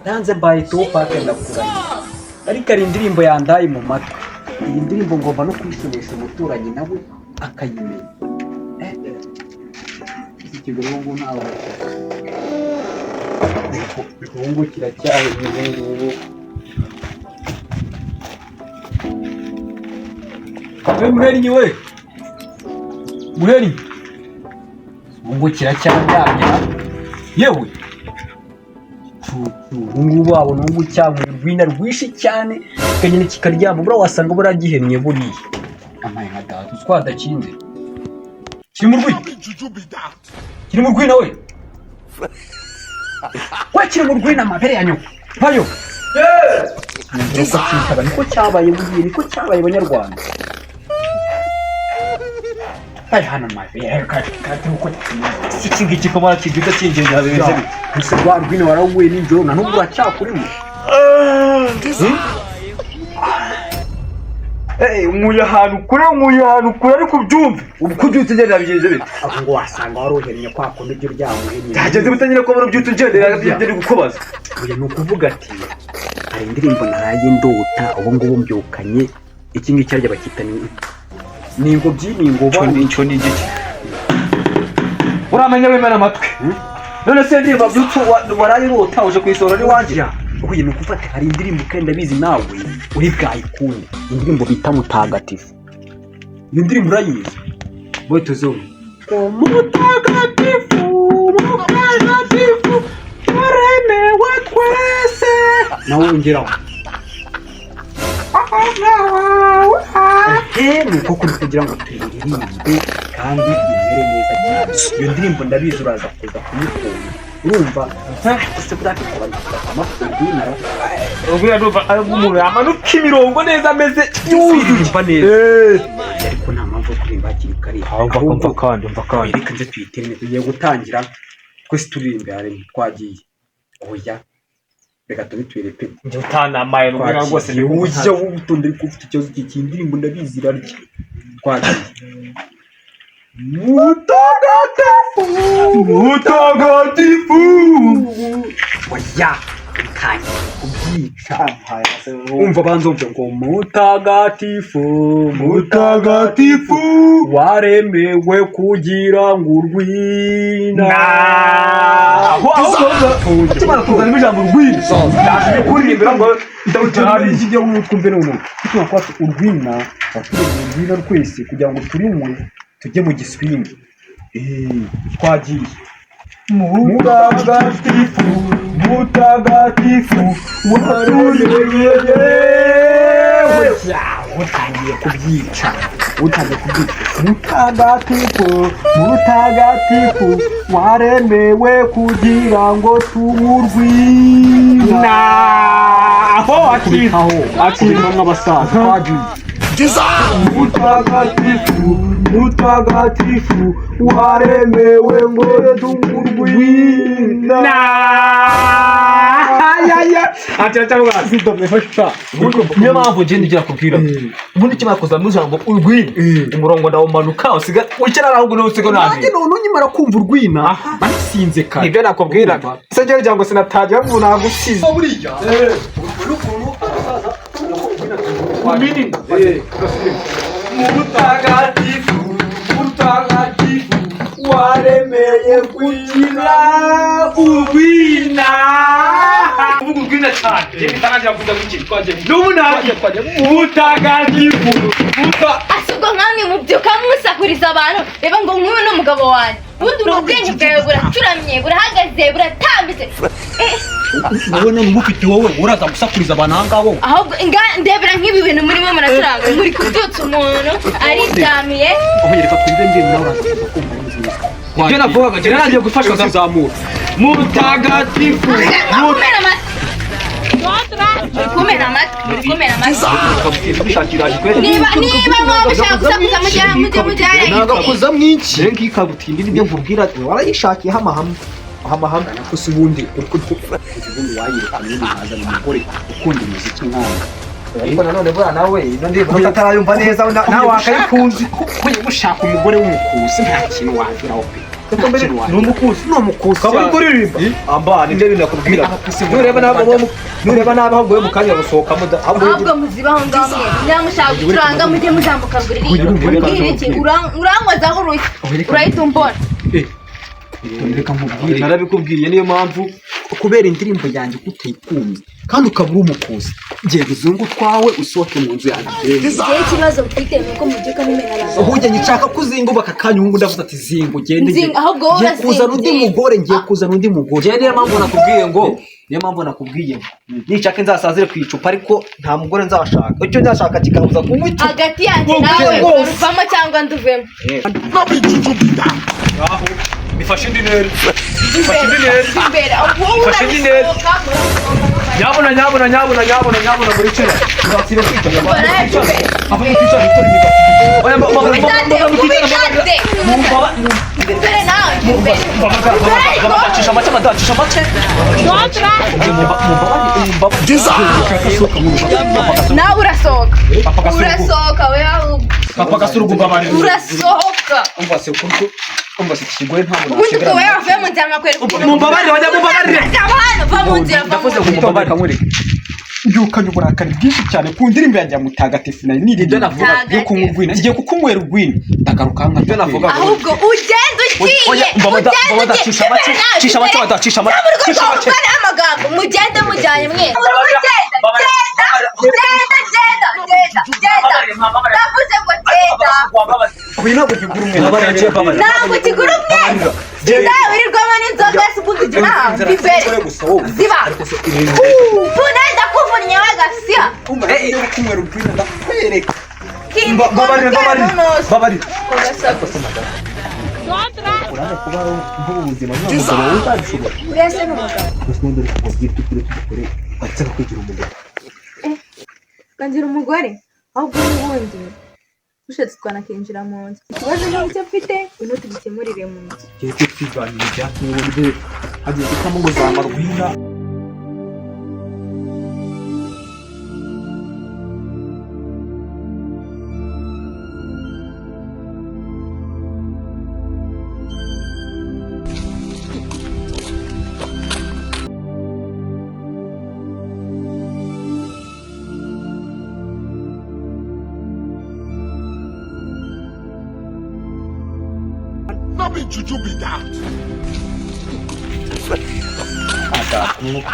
nanze mbaye Tupac ndakurahiye ariko ari indirimbo yandaye mu matwi iyi ndirimbo ngomba no kuyisunisha umuturanyi nawe akayimenya iki kigongo ntawe igongo kiracyahe ubu Muheri we Muheri ngo kiracyandamye yewe ngubu wabona ngo cyamwe rwina rwishi cyane kanyene kikaryama bura wasanga buragihemye buriye amaye nka twadakinze kiri mu rwi nawe kiri mu rwi na mabere yanyu bayo niko cyabaye bugiye niko cyabaye abanyarwanda hano mabe katuko iki komara kijuta cyingenza bimeze bise rwine warawuye n'injoro na nubwo uracyakurimo umuye ahantu kure ariko byumve ubukubyutse ngenda bigenze bite aho ngo wasanga warohemye kwa konde byo ryamuhemye byageze bitanyira ko baro byutse ngendera byo gukubaza uye no kuvuga ati hari indirimbo naraye ndota ubu ngubu mbyukanye iki ngiki arya bakitani ningo by'iningo cyo ni igiki uramenya wemera amatwi none se ndirimbo byutse waraye rota uje kwisora ari wanje uhuye no kufata hari indirimbo kandi ndabizi nawe uri bwayikunde indirimbo bita Mutagatifu ni indirimbo urayizi boto zo Mutagatifu waremewe twese nawe ongeraho nuko kugira ngo tuyiririmbe kandi imere neza cyane iyo ndirimbo ndabizi uraza kuza kuyikunda urumva ese burafite abantu amafumbinara ubwo ndumva ari umuntu amanuka imirongo neza ameze yuzumva neza ariko nta mpamvu yo kurimba hakiri kare ahubwo kandi reka nze tuyiterane tugiye gutangira twese turirimbe hari twagiye oya reka tubitwereke njye utanamaye rugana rwose ni ujya w'ubutonde ariko ufite ikibazo cy'indirimbo ndabizi irarya twagiye Mutagatifu oya kanya kubyica umva banzo mve ngo Mutagatifu waremewe kugira ngo urwina kimara kuzana ijambo urwina ndaje kuririmbira ngo ndawutari kijya umutwe n'umuntu kuko urwina urwina twese kugira ngo turimwe tujye mu giswingi twagiye Mutagatifu warureye utangiye kubyica Mutagatifu waremewe kugira ngo tumurwina aho akirimo nk'abasaza twagiye Mutagatifu waremewe ngo tumurwina niyo mpamvu ngenda ugira kubwira ubundi kimara kuzamo ijambo urwina umurongo ndawumanuka usiga wicara ahubwo nawe usiga nanjye none nyimara kumva urwina barasinze kare nibyo nakubwiraga se njye ngira ngo sinatajya ngo nagusize buriya Mutagatifu waremeye kugira urwina uvuga urwina cyane ngitangira kuza gukira twagiye n'umunani Mutagatifu asubwo nkamwe mubyuka musakuriza abantu reba ngo nkwiwe n'umugabo wanjye ubundi ubwenge bwawe buracuramye burahagaze buratambitse none mufite wowe uraza gusakuriza abantu ahangaho ahubwo ndebera nk'ibi bintu murimo muraturanga muri kubyutsa umuntu ariryamiye reka twumve ndende nawe uraza kuza kumva ubuzima ibyo navugaga njye naragiye gufashwa kuzamura Mutagatifu kumena amatwi niba mwabashaka gusakuza mujyane nagakoza mwinshi nk'ikabutindi nibyo mvubwira warayishakiye amahanga nakusa ubundi ubundi wayirukanye n'aza n'umugore ukunda umuziki nk'aho ariko nanone bwa nawe ino ndirimbo atarayumva neza nawe wakayikunze ko ushaka umugore w'umukusi nta kintu wageraho pe Numukusi kaburi kuririmba amba ninde binakubwira nureba naba ahubwo mu kanya gusohoka ahubwo muzibaho ngamwe nyamushaka gucuranga mujye muzamuka nguririmbira urangwazaho urushyi urahita umbona reka nkubwire narabikubwiye niyo mpamvu kubera indirimbo yanjye kutayikunze kandi ukaba uri umukuzi ngiye guzungu twawe usohoke mu nzu yanjye igihe ikibazo mfite nuko mubyuka mumena abantu ahujya nshaka kuzinga ubaka kanya ubu ndavuze ati zingo gende ahubwo wowe kuzana undi mugore ngiye kuzana undi mugore niyo mpamvu nakubwiye ngo nishaka nzasazire ku icupa ariko nta mugore nzashaka icyo nzashaka kikabuza kunywa icupa hagati yanjye nawe uruvamo cyangwa nduvemo bifashe indi ntera nyabuna muri kera uratire kwicara ava mu kwicara ikora imigo oya nawe urasohoka we ahubwo papa gasurugumba bari urasohoka umva se kigoye ntabwo ubundi ubwo wewe wavuye mu nzira makwereka mumbabarire va mu nzira ndavuze ngo mumbabarire kamureke mbyukanye uburakari bwinshi cyane ku ndirimbo yanjye mutagatifu nari nirinde navuga yo kunywa urwina ngiye kukunywera urwina ndagaruka nka byo navuga ahubwo ugenda ugiye cisha make amagambo mugende mujyanye mwe ndavuze ngo ntabwo kigura umwenda wirirwamo n'inzoga z'ubugijima bivere ziba tunenda kuvunnye wagasiya kunywera urwina ndakwereka uraza kubaho nk'ubuzima bw'umugabo uzabishobora urese n'umugabo gusa ubundi uri kubwira ukuri tugukore watse kwigira umugabo ukagira umugore ahubwo n'ubundi ushatse twanakinjira mu nzu ikibazo n'icyo mfite uno tugikemurire mu nzu igihe cyo kwiganira ibyatumye uburyo hagiye gutamo ngo za marwina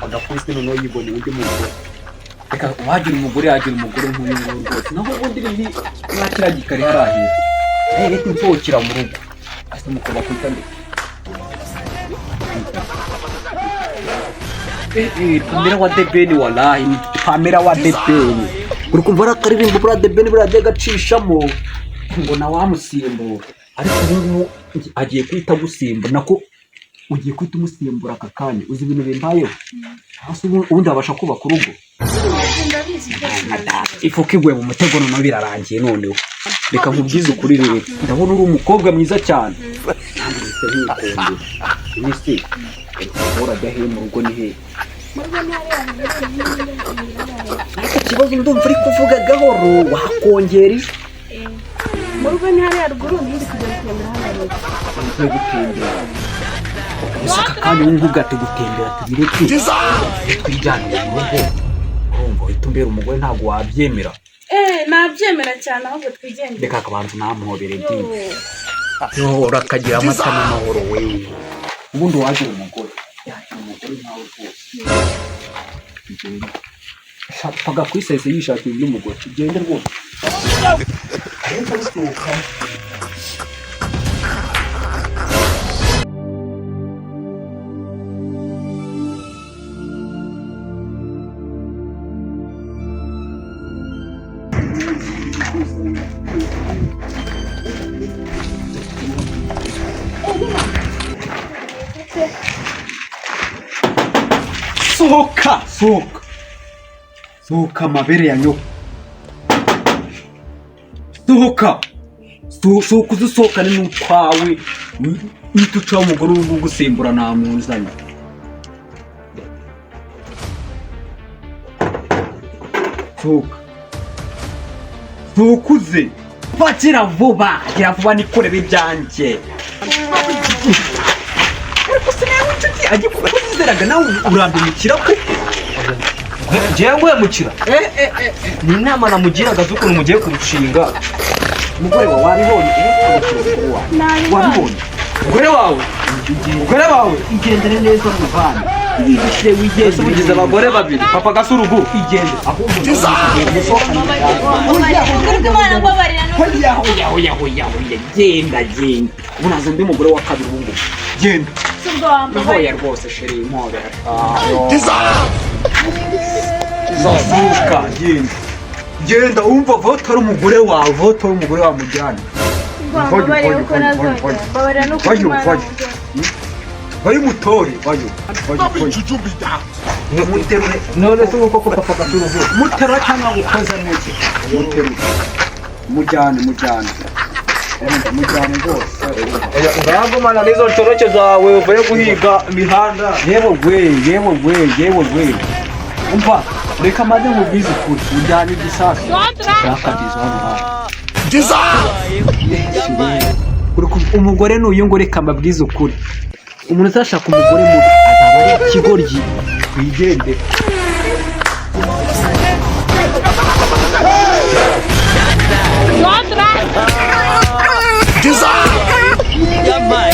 agakubise noneho yiboneye undi mugore reka wagira umugore nk'uyu nguyu rwose naho ubundi ni mwakira gikari harahira reka nsohokera mu rugo ase umukobwa kwita nde Pamela wa debeni wallahi ni Pamela wa debeni uri kumva arakaririmbo bura debeni bura gacishamo ngo na wamusimbura ariko ubu agiye kwita gusimba nako ugiye kwita umusimbura aka kanya uzi ibintu bimbayeho hasi ubundi abasha kubaka urugo ifuka iguye mu mutego noneho birarangiye noneho reka nkubwize ukuri rero ndabona uri umukobwa mwiza cyane ntabwo bise nk'ikunde nise ura gahe mu rugo ni he ariko kibazo ndumva uri kuvuga gahoro wakongera ijwi mu rugo ni hariya ruguru ntiri kujya gutembera hano rero turi gutembera gusa aka kanya ubu ngubu ati gutembera tubireke twijyanire mu rugo urumva uhita umbera umugore ntabwo wabyemera nabyemera cyane ahubwo twigendere reka akabanza namuhobere byinshi urakagira amata n'amahoro we ubundi wagira umugore nkawe rwose pfaga kwisese yishakira undi mugore tugende rwose sohoka amabere ya nyoko sohoka uzusohokane n'utwawe uhita ucaho umugore uri gugusimbura namuzanye sohoka uze gira vuba nikorera ibyanjye ariko sinawe inshuti agiye kuzeraga nawe urambimukira ko jewe mukira ni inama namugiraga z'ukuntu mugiye kurushinga. umugore wawe wabibonye wabibonye Umugore wawe igendere neza mu bana wibishe ese ubugize abagore babiri papa gasurugu igende ahubwo genda ubunaza ndi umugore wa kabiri ubu ngubu genda ntoya rwose sheri impobera zazuka genda umva vote ari umugore wawe mujyana vayo umutore vayo muterure none se uko papa gasurugu muterura cyangwa gukoza neza muterure mujyane ngaho mana n'izo ntoroke zawe uvuye guhiga imihanda. yewe umva reka maze nkubwize ukuri ujyane igisasu cyakadizo hano hafi umugore n'uyu ngo reka mbabwize ukuri umuntu uzashaka umugore mubi azaba ari ikigoryi wigendera Yeah, man.